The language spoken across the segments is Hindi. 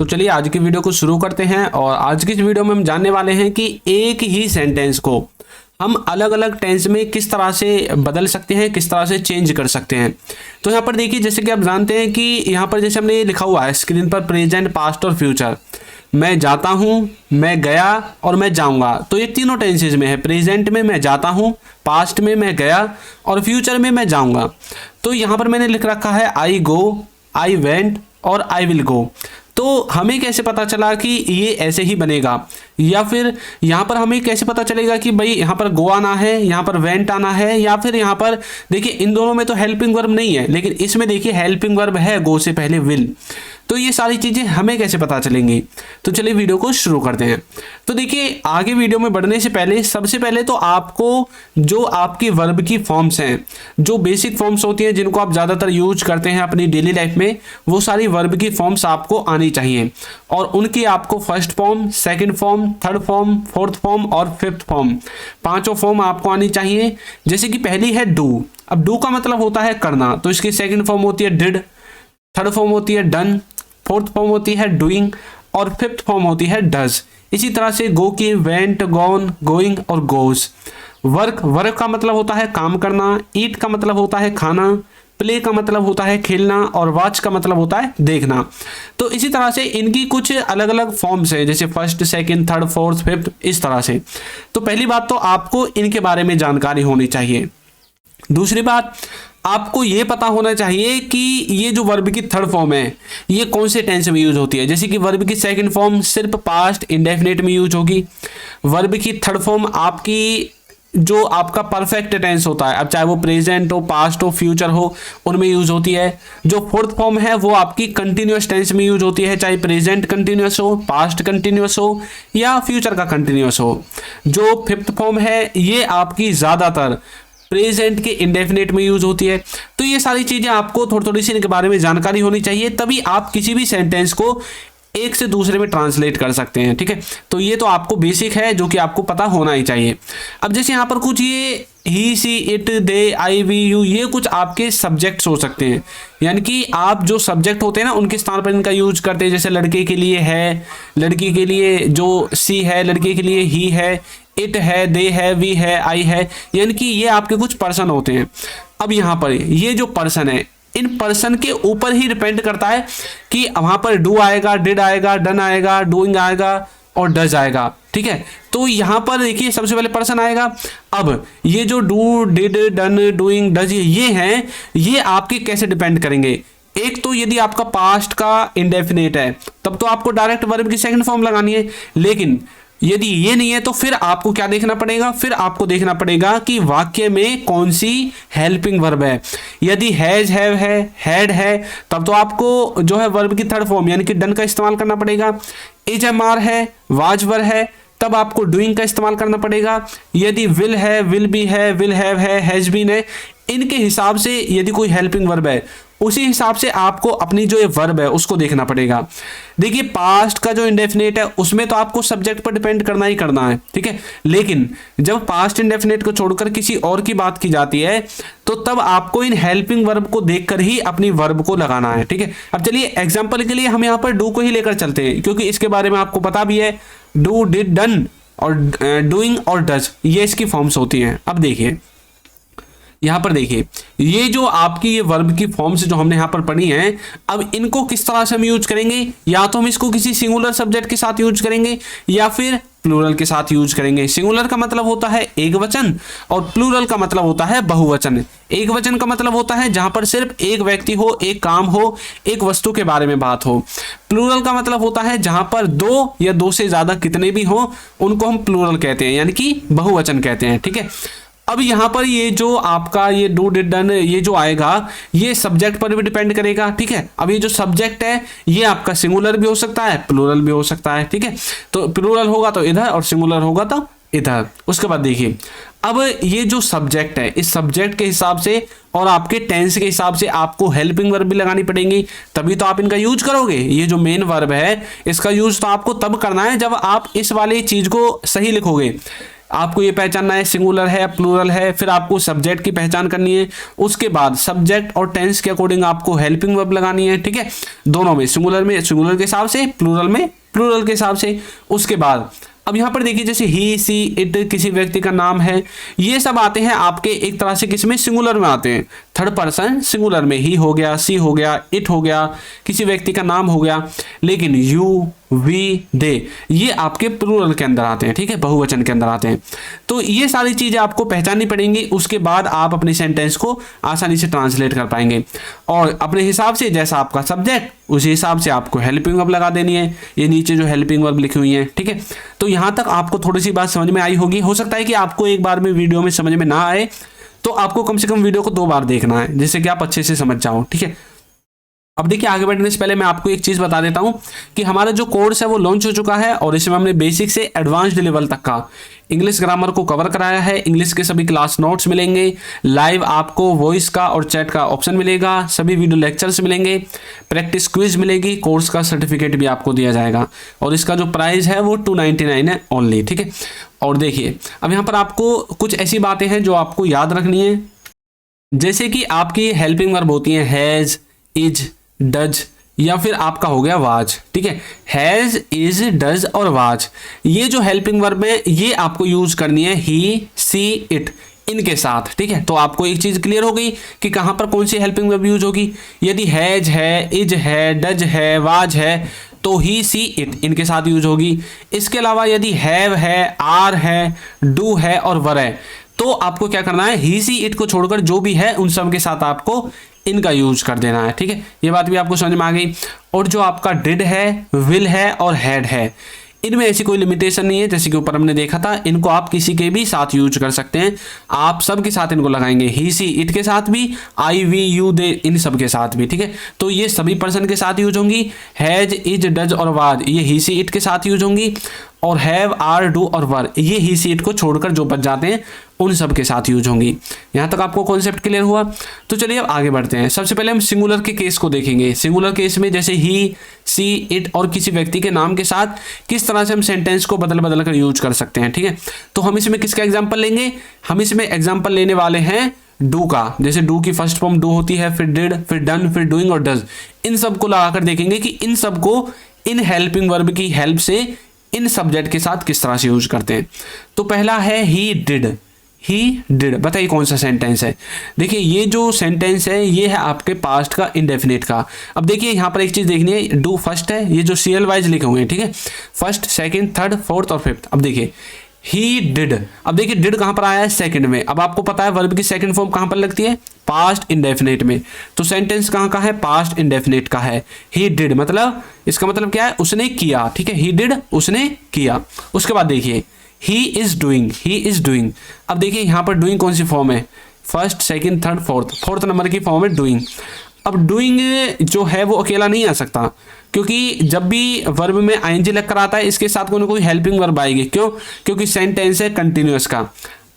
तो चलिए आज की वीडियो को शुरू करते हैं। और आज की इस वीडियो में हम जानने वाले हैं कि एक ही सेंटेंस को हम अलग अलग टेंस में किस तरह से बदल सकते हैं, किस तरह से चेंज कर सकते हैं। तो यहाँ पर देखिए, जैसे कि आप जानते हैं कि यहाँ पर जैसे हमने लिखा हुआ है स्क्रीन पर प्रेजेंट, पास्ट और फ्यूचर। मैं जाता हूँ, मैं गया और मैं जाऊँगा। तो ये तीनों टेंसेज में है। प्रेजेंट में मैं जाता हूँ, पास्ट में मैं गया और फ्यूचर में मैं जाऊँगा। तो यहाँ पर मैंने लिख रखा है आई गो, आई वेंट और आई विल गो। तो हमें कैसे पता चला कि ये ऐसे ही बनेगा, या फिर यहाँ पर हमें कैसे पता चलेगा कि भाई यहाँ पर गो आना है, यहाँ पर वेंट आना है, या फिर यहाँ पर देखिए इन दोनों में तो हेल्पिंग वर्ब नहीं है, लेकिन इसमें देखिए हेल्पिंग वर्ब है, गो से पहले विल। तो ये सारी चीज़ें हमें कैसे पता चलेंगी। तो चलिए वीडियो को शुरू करते हैं। तो देखिए आगे वीडियो में बढ़ने से पहले सबसे पहले तो आपको जो आपकी वर्ब की फॉर्म्स हैं, जो बेसिक फॉर्म्स होती हैं जिनको आप ज़्यादातर यूज करते हैं अपनी डेली लाइफ में, वो सारी वर्ब की फॉर्म्स आपको आनी चाहिए। और उनकी आपको first form, second form, third form, fourth form और फिफ्थ फॉर्म, पांचों फॉर्म आपको आनी चाहिए। जैसे कि पहली है डू। अब डू का मतलब होता है करना, तो इसकी सेकंड फॉर्म होती है डिड, थर्ड फॉर्म होती है डन, फोर्थ फॉर्म होती है डूइंग और फिफ्थ फॉर्म होती है डज। इसी तरह से गो की वेंट, गॉन, गोइंग और गोज। वर्क का मतलब होता है काम करना, ईट का मतलब होता है खाना, प्ले का मतलब होता है खेलना और वॉच का मतलब होता है देखना। तो इसी तरह से इनकी कुछ अलग अलग फॉर्म्स हैं, जैसे first, second, third, fourth, fifth, इस तरह से। तो पहली बात तो आपको इनके बारे में जानकारी होनी चाहिए। दूसरी बात, आपको ये पता होना चाहिए कि ये जो वर्ब की थर्ड फॉर्म है ये कौन से टेंस में यूज होती है। जैसे कि वर्ब की सेकंड फॉर्म सिर्फ पास्ट इंडेफिनिट में यूज होगी। वर्ब की थर्ड फॉर्म आपकी जो आपका परफेक्ट टेंस होता है, अब चाहे वो प्रेजेंट हो, पास्ट हो, फ्यूचर हो, उनमें यूज होती है। जो फोर्थ फॉर्म है वो आपकी कंटिन्यूअस टेंस में यूज होती है, चाहे प्रेजेंट कंटिन्यूअस हो, पास्ट कंटिन्यूअस हो या फ्यूचर का कंटिन्यूअस हो। जो फिफ्थ फॉर्म है ये आपकी ज़्यादातर प्रेजेंट के इंडेफिनिट में यूज होती है। तो ये सारी चीजें आपको थोड़ी थोड़ी सी इनके बारे में जानकारी होनी चाहिए, तभी आप किसी भी सेंटेंस को एक से दूसरे में ट्रांसलेट कर सकते हैं। ठीक है, तो ये तो आपको बेसिक है जो कि आपको पता होना ही चाहिए। अब जैसे यहाँ पर कुछ ये he, she, it, they, I, we, you, ये कुछ आपके सब्जेक्ट्स हो सकते हैं, यानी कि आप जो सब्जेक्ट होते हैं ना उनके स्थान पर इनका यूज करते हैं। जैसे लड़के के लिए है, लड़की के लिए जो सी है, लड़के के लिए ही है, इट है, दे है, वी है, आई है, यानी कि ये आपके कुछ पर्सन होते हैं। अब यहाँ पर ये जो पर्सन है, इन पर्सन के ऊपर ही डिपेंड करता है कि वहां पर डू आएगा, डिड आएगा, डन आएगा, डूइंग आएगा और डज आएगा। ठीक है, तो यहां पर देखिए सबसे पहले पर्सन आएगा। अब ये जो do, did, done, doing, does ये हैं, ये आपके कैसे डिपेंड करेंगे। एक तो यदि आपका पास्ट का इंडेफिनेट है तब तो आपको डायरेक्ट वर्ब की सेकंड फॉर्म लगानी है, लेकिन यदि ये नहीं है तो फिर आपको क्या देखना पड़ेगा, फिर आपको देखना पड़ेगा कि वाक्य में कौन सी हेल्पिंग वर्ब है। यदि हैज, हैव है, हैड है, तब तो आपको जो है वर्ब की थर्ड फॉर्म यानी कि डन का इस्तेमाल करना पड़ेगा। इज, एम, आर है, वाज, वर है, तब आपको डूइंग का इस्तेमाल करना पड़ेगा। यदि विल है, विल बी है, विल हैव है, हैज बीन है, इनके हिसाब से यदि कोई हेल्पिंग वर्ब है उसी हिसाब से आपको अपनी जो ये वर्ब है उसको देखना पड़ेगा। देखिए पास्ट का जो इंडेफिनेट है उसमें तो आपको सब्जेक्ट पर डिपेंड करना ही करना है, ठीक है, लेकिन जब पास्ट इंडेफिनेट को छोड़कर किसी और की बात की जाती है तो तब आपको इन हेल्पिंग वर्ब को देखकर ही अपनी वर्ब को लगाना है। ठीक है, अब चलिए एग्जाम्पल के लिए हम यहाँ पर डू को ही लेकर चलते हैं, क्योंकि इसके बारे में आपको पता भी है। डू, डिड, डन और डूइंग और डज ये इसकी फॉर्म्स होती हैं। अब देखिए यहाँ पर देखिए ये जो आपकी ये वर्ब की फॉर्म्स जो हमने यहाँ पर पढ़ी हैं, अब इनको किस तरह से हम यूज करेंगे। या तो हम इसको किसी सिंगुलर सब्जेक्ट के साथ यूज करेंगे या फिर प्लूरल के साथ यूज करेंगे। सिंगुलर का मतलब होता है एक वचन और प्लूरल का मतलब होता है बहुवचन। एक वचन का मतलब होता है जहां पर सिर्फ एक व्यक्ति हो, एक काम हो, एक वस्तु के बारे में बात हो। प्लूरल का मतलब होता है जहां पर दो या दो से ज्यादा कितने भी हो उनको हम प्लूरल कहते हैं, यानी कि बहुवचन कहते हैं। ठीक है, अब यहाँ पर ये जो आपका ये डू, डिड, डन ये जो आएगा ये सब्जेक्ट पर भी डिपेंड करेगा। ठीक है, अब ये जो सब्जेक्ट है ये आपका सिंगुलर भी हो सकता है, प्लूरल भी हो सकता है। ठीक है, तो प्लूरल होगा तो इधर और सिंगुलर होगा तो इधर। उसके बाद देखिए अब ये जो सब्जेक्ट है इस सब्जेक्ट के हिसाब से और आपके टेंस के हिसाब से आपको हेल्पिंग वर्ब भी लगानी पड़ेंगी, तभी तो आप इनका यूज करोगे। ये जो मेन वर्ब है इसका यूज तो आपको तब करना है जब आप इस वाली चीज को सही लिखोगे। आपको ये पहचानना है सिंगुलर है प्लूरल है, फिर आपको सब्जेक्ट की पहचान करनी है, उसके बाद सब्जेक्ट और टेंस के अकॉर्डिंग आपको हेल्पिंग वर्ब लगानी है, ठीक है, दोनों में सिंगुलर के हिसाब से, प्लूरल में प्लूरल के हिसाब से। उसके बाद अब यहाँ पर देखिए जैसे ही सी इट किसी व्यक्ति का नाम है, ये सब आते हैं आपके एक तरह से किसमें, सिंगुलर में आते हैं, थर्ड पर्सन सिंगुलर में, ही हो गया, सी हो गया, इट हो गया, किसी व्यक्ति का नाम हो गया। लेकिन यू, वी, दे ये आपके प्लूरल के अंदर आते हैं, ठीक है, बहुवचन के अंदर आते हैं। तो ये सारी चीजें आपको पहचाननी पड़ेंगी, उसके बाद आप अपने सेंटेंस को आसानी से ट्रांसलेट कर पाएंगे। और अपने हिसाब से जैसा आपका सब्जेक्ट उसी हिसाब से आपको हेल्पिंग वर्ब लगा देनी है। ये नीचे जो हेल्पिंग वर्ब लिखी हुई है, ठीक है। तो यहाँ तक आपको थोड़ी सी बात समझ में आई होगी। हो सकता है कि आपको एक बार में वीडियो में समझ में ना आए, तो आपको कम से कम वीडियो को 2 बार देखना है, जिससे कि आप अच्छे से समझ जाओ, ठीक है। अब देखिए आगे बढ़ने से पहले मैं आपको एक चीज बता देता हूं कि हमारा जो कोर्स है वो लॉन्च हो चुका है, और इसमें हमने बेसिक से एडवांस्ड लेवल तक का इंग्लिश ग्रामर को कवर कराया है। इंग्लिश के सभी क्लास नोट्स मिलेंगे, लाइव आपको वॉइस का और चैट का ऑप्शन मिलेगा, सभी वीडियो लेक्चर्स मिलेंगे, प्रैक्टिस क्विज मिलेगी, कोर्स का सर्टिफिकेट भी आपको दिया जाएगा, और इसका जो प्राइस है वो 299 है ओनली, ठीक है। और देखिए अब यहाँ पर आपको कुछ ऐसी बातें हैं जो आपको याद रखनी है, जैसे कि आपकी हेल्पिंग वर्ब होती है हैज, इज, डज, या फिर आपका हो गया वाज, ठीक है। हैज, इज, डज और वाज, ये जो हेल्पिंग वर्ब है ये आपको यूज करनी है ही, सी, इट इनके साथ, ठीक है। तो आपको एक चीज क्लियर हो गई कि कहां पर कौन सी हेल्पिंग वर्ब यूज होगी। यदि हैज है, इज है, डज है, वाज है, तो ही, सी, इट इनके साथ यूज होगी। इसके अलावा यदि हैव है, आर है, डू है और वर है, तो आपको क्या करना है, ही, सी, इट को छोड़कर जो भी है उन सब के साथ आपको इनका यूज कर देना है, ठीक है। ये बात भी आपको समझ में आ गई। और जो आपका डिड है, विल है और हैड है, इनमें ऐसी कोई लिमिटेशन नहीं है, जैसे कि ऊपर हमने देखा था, इनको आप किसी के भी साथ यूज कर सकते हैं। आप सब के साथ इनको लगाएंगे, ही, सी, इट के साथ भी, आई, वी, यू, दे इन सब के साथ भी, ठीक है। तो ये सभी पर्सन के साथ यूज होंगी। हैज, इज, डज और वाज ये ही, सी, इट के साथ यूज होंगी, और हैव, आर, डू और वर ये ही, सी, इट को छोड़कर जो बच जाते हैं उन सब के साथ यूज होंगी। यहां तक आपको कॉन्सेप्ट क्लियर हुआ। तो चलिए अब आगे बढ़ते हैं। सबसे पहले हम सिंगुलर के केस को देखेंगे। सिंगुलर केस में जैसे ही, सी, इट और किसी व्यक्ति के नाम के साथ किस तरह से हम सेंटेंस को बदल बदल कर यूज कर सकते हैं, ठीक है। तो हम इसमें किसका एग्जाम्पल लेंगे, हम इसमें एग्जाम्पल लेने वाले हैं डू का। जैसे डू की फर्स्ट फॉर्म डू होती है, फिर डिड, फिर डन, फिर डूइंग और डज, इन सब को लगाकर देखेंगे कि इन सब को इन हेल्पिंग वर्ब की हेल्प से इन सब्जेक्ट के साथ किस तरह से यूज करते हैं। तो पहला है ही डिड, ही डिड, बताइए कौन सा सेंटेंस है। देखिए ये जो सेंटेंस है ये है आपके पास्ट का इंडेफिनिट का। अब देखिए यहाँ पर एक चीज देखनी है, डू फर्स्ट है, ये जो सीरियल वाइज लिखे हुए हैं, ठीक है, फर्स्ट, सेकंड, थर्ड, फोर्थ और फिफ्थ। अब देखिए ही डिड, अब देखिए डिड कहां पर आया है, सेकंड में। अब आपको पता है वर्ब की सेकंड फॉर्म कहां पर लगती है, पास्ट इंडेफिनिट में। तो सेंटेंस कहां का है, पास्ट इंडेफिनिट का है। ही डिड मतलब इसका मतलब क्या है, उसने किया, ठीक है, ही डिड उसने किया। उसके बाद देखिए he is doing, he is doing. अब देखिए यहां पर डूइंग कौन सी फॉर्म है, first, second, third, fourth number की फॉर्म है डूइंग। अब डूइंग जो है वो अकेला नहीं आ सकता, क्योंकि जब भी वर्ब में आईएनजी लग कर आता है इसके साथ कोई ना कोई हेल्पिंग वर्ब आएगी। क्यों, क्योंकि सेंटेंस है कंटिन्यूअस का।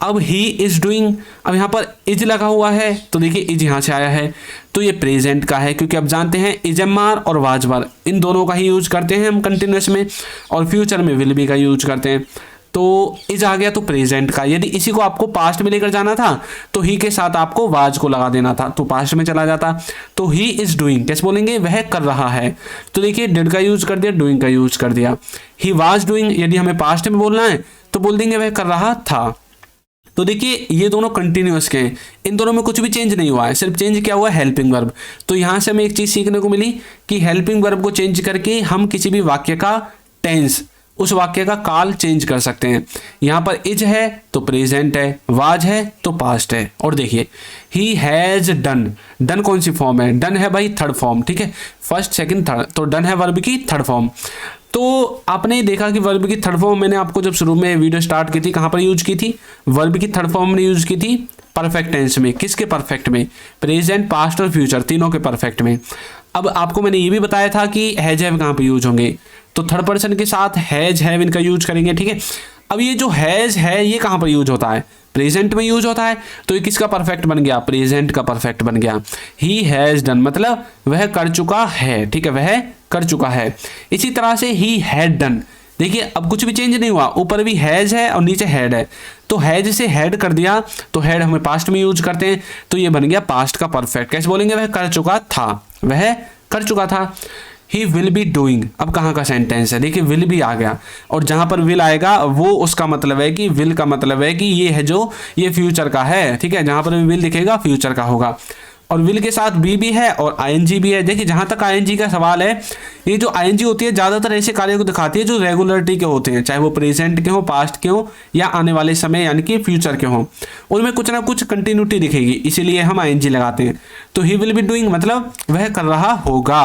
अब ही इज डूइंग, अब यहाँ पर इज लगा हुआ है, तो देखिए इज यहाँ से आया है, तो ये प्रेजेंट का है, क्योंकि अब जानते हैं इजमार और वाजबार इन दोनों का ही यूज करते हैं हम कंटिन्यूअस में, और फ्यूचर में विल बी का यूज करते हैं। तो इज आ गया तो प्रेजेंट का। यदि इसी को आपको पास्ट में लेकर जाना था तो ही के साथ आपको वाज को लगा देना था, तो पास्ट में चला जाता। तो ही इज डूइंग कैसे बोलेंगे, वह कर रहा है। तो देखिए डिड का यूज कर दिया, डूइंग का यूज कर दिया। ही वाज डूइंग यदि हमें पास्ट में बोलना है तो बोल देंगे वह कर रहा था। तो देखिए ये दोनों कंटिन्यूअस के हैं, इन दोनों में कुछ भी चेंज नहीं हुआ है, सिर्फ चेंज क्या हुआ है, हेल्पिंग वर्ब। तो यहाँ से हमें एक चीज सीखने को मिली कि हेल्पिंग वर्ब को चेंज करके हम किसी भी वाक्य का टेंस, उस वाक्य का काल चेंज कर सकते हैं। यहाँ पर इज है तो प्रेजेंट है, वाज है तो पास्ट है। और देखिए ही हैज डन, डन कौन सी फॉर्म है, डन है भाई थर्ड फॉर्म, ठीक है, फर्स्ट, सेकंड, थर्ड, तो डन है वर्ब की थर्ड फॉर्म। तो आपने देखा कि वर्ब की थर्ड फॉर्म मैंने आपको जब शुरू में वीडियो स्टार्ट की थी कहाँ पर यूज की थी, वर्ब की थर्ड फॉर्म ने यूज की थी परफेक्ट टेंस में। किसके परफेक्ट में, प्रेजेंट, पास्ट और फ्यूचर तीनों के परफेक्ट में। अब आपको मैंने ये भी बताया था कि हैज हैव कहाँ पे यूज होंगे, तो थर्ड पर्सन के साथ हैज हैव इनका यूज करेंगे, ठीक है। अब ये जो हैज है ये कहाँ पर यूज होता है, प्रेजेंट में यूज होता है, तो ये किसका परफेक्ट बन गया, प्रेजेंट का परफेक्ट बन गया। ही हैज डन मतलब वह कर चुका है, ठीक है, वह कर चुका है। इसी तरह से ही हैड डन, देखिए अब कुछ भी चेंज नहीं हुआ, ऊपर भी हैज है और नीचे हैड है, तो हैज से हैड कर दिया, तो हैड हमें पास्ट में यूज करते हैं, तो ये बन गया पास्ट का परफेक्ट। कैसे बोलेंगे? वह कर चुका था, वह कर चुका था। ही विल बी डूइंग, अब कहाँ का सेंटेंस है? देखिए विल भी आ गया, और जहां पर विल आएगा वो उसका मतलब है कि विल का मतलब है कि ये है जो ये फ्यूचर का है, ठीक है। जहां पर विल दिखेगा फ्यूचर का होगा, और विल के साथ बी भी है और आईएनजी भी है। देखिए जहां तक आईएनजी का सवाल है, ये जो आईएनजी होती है ज़्यादातर ऐसे कार्यों को दिखाती है जो रेगुलरिटी के होते हैं, चाहे वो प्रेजेंट के हो, पास्ट के हो, या आने वाले समय यानी कि फ्यूचर के हो, उनमें कुछ ना कुछ कंटिन्यूटी दिखेगी, इसीलिए हम आईएनजी लगाते हैं। तो ही विल बी डूइंग मतलब वह कर रहा होगा।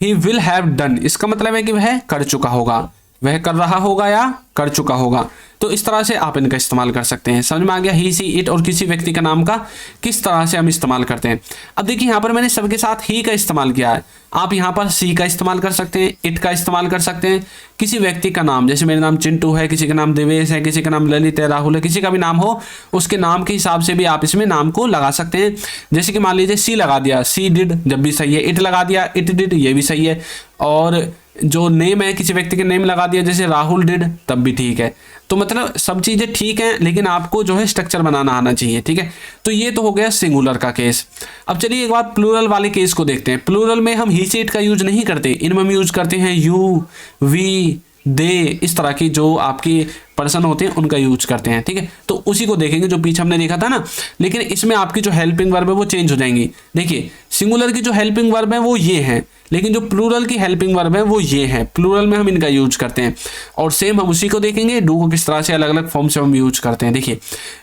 ही विल हैव डन, इसका मतलब है कि वह कर चुका होगा, वह कर रहा होगा या कर चुका होगा। तो इस तरह से आप इनका इस्तेमाल कर सकते हैं। समझ में आ गया ही, सी, इट और किसी व्यक्ति का नाम का किस तरह से हम इस्तेमाल करते हैं। अब देखिए यहाँ पर मैंने सबके साथ ही का इस्तेमाल किया है, आप यहाँ पर सी का इस्तेमाल कर सकते हैं, इट का इस्तेमाल कर सकते हैं, किसी व्यक्ति का नाम, जैसे मेरा नाम चिंटू है, किसी का नाम देवेश है, किसी का नाम ललित है, राहुल है, किसी का भी नाम हो उसके नाम के हिसाब से भी आप इसमें नाम को लगा सकते हैं। जैसे कि मान लीजिए सी लगा दिया, सी डिड, जब भी सही है। इट लगा दिया, इट डिड, ये भी सही है। और जो नेम है, किसी व्यक्ति के नेम लगा दिया, जैसे राहुल डिड, तब भी ठीक है। तो मतलब सब चीज़ें ठीक हैं, लेकिन आपको जो है स्ट्रक्चर बनाना आना चाहिए, ठीक है। तो ये तो हो गया सिंगुलर का केस। अब चलिए एक बार प्लूरल वाले केस को देखते हैं। प्लूरल में हम ही से इट का यूज नहीं करते, इनमें हम यूज करते हैं यू, वी, दे, इस तरह की जो आपकी पर्सन होते हैं उनका यूज करते हैं, ठीक है। तो उसी को देखेंगे जो पीछे हमने देखा था ना, लेकिन इसमें आपकी जो हेल्पिंग वर्ब है वो चेंज हो जाएंगी। देखिए सिंगुलर की जो हेल्पिंग वर्ब है वो ये है, लेकिन जो प्लूरल की हेल्पिंग वर्ब है वो ये है। प्लूरल में हम इनका यूज करते हैं, और सेम हम उसी को देखेंगे डू को किस तरह से अलग अलग फॉर्म से हम यूज करते हैं। देखिए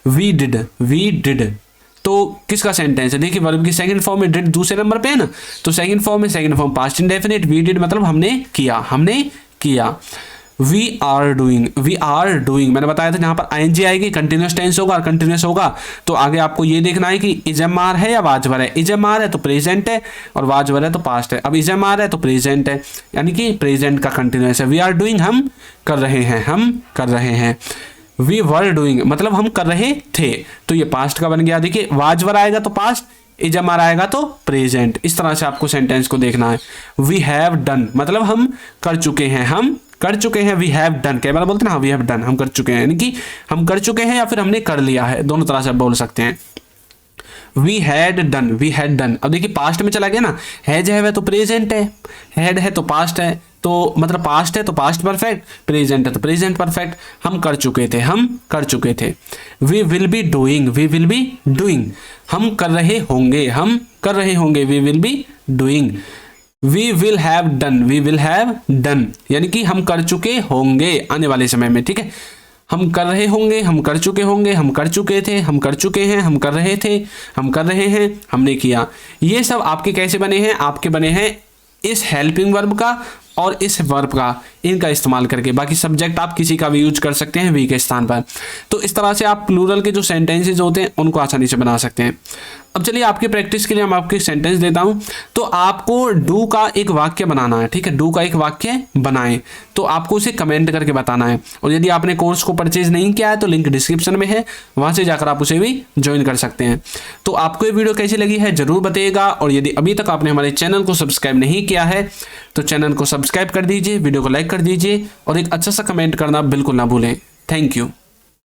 वी डिड, तो किसका सेंटेंस है? देखिए वर्ब की सेकंड फॉर्म में डिड दूसरे नंबर पे है ना, तो सेकंड फॉर्म में second form past indefinite, we did मतलब हमने किया। वी आर डूइंग मैंने बताया था जहां पर आईएनजी आएगी कंटिन्यूअस टेंस होगा, और कंटिन्यूअस होगा तो आगे आपको ये देखना है कि इजएमआर है या वाजवर है। इजएमआर है तो प्रेजेंट है, और वाजवर है तो पास्ट है। अब इजएमआर है तो प्रेजेंट है, यानी कि प्रेजेंट का कंटिन्यूअस है। वी आर डूइंग हम कर रहे हैं। वी वर डूइंग मतलब हम कर रहे थे, तो ये पास्ट का बन गया। देखिए वाजवर आएगा तो पास्ट, इजएमआर आएगा तो प्रेजेंट। इस तरह से आपको सेंटेंस को देखना है। वी हैव डन मतलब हम कर चुके हैं, वी हैव डन, कई बार बोलते हैं ना, वी हैव डन, हम कर चुके हैं, यानी कि हम कर चुके हैं या फिर हमने कर लिया है, दोनों तरह से आप बोल सकते हैं। वी हैड डन, अब देखिए पास्ट में चला गया ना, हैज है तो प्रेजेंट है, हैड है तो पास्ट है, तो मतलब पास्ट है तो पास्ट परफेक्ट, प्रेजेंट है तो प्रेजेंट परफेक्ट। हम कर चुके थे। वी विल बी डूइंग, हम कर रहे होंगे, we will be doing. We will have done, यानी कि हम कर चुके होंगे आने वाले समय में, ठीक है। हम कर रहे होंगे, हम कर चुके होंगे, हम कर चुके थे, हम कर चुके हैं, हम कर रहे थे, हम कर रहे हैं, हमने किया। ये सब आपके कैसे बने हैं? आपके बने हैं इस हेल्पिंग वर्ब का और इस वर्ब का, इनका इस्तेमाल करके। बाकी सब्जेक्ट आप किसी का भी यूज कर सकते हैं वी के स्थान पर। तो इस तरह से आप प्लूरल के जो सेंटेंसेज होते हैं उनको आसानी से बना सकते हैं। अब चलिए आपकी प्रैक्टिस के लिए हम आपको एक सेंटेंस देता हूं। तो आपको डू का एक वाक्य बनाना है, ठीक है। डू का एक वाक्य बनाएं, तो आपको उसे कमेंट करके बताना है। और यदि आपने कोर्स को परचेज नहीं किया है तो लिंक डिस्क्रिप्शन में है, वहां से जाकर आप उसे भी ज्वाइन कर सकते हैं। तो आपको ये वीडियो कैसी लगी है जरूर बताइएगा, और यदि अभी तक आपने हमारे चैनल को सब्सक्राइब नहीं किया है तो चैनल को सब्सक्राइब कर दीजिए, वीडियो को लाइक कर दीजिए, और एक अच्छा सा कमेंट करना बिल्कुल ना भूलें। Thank you.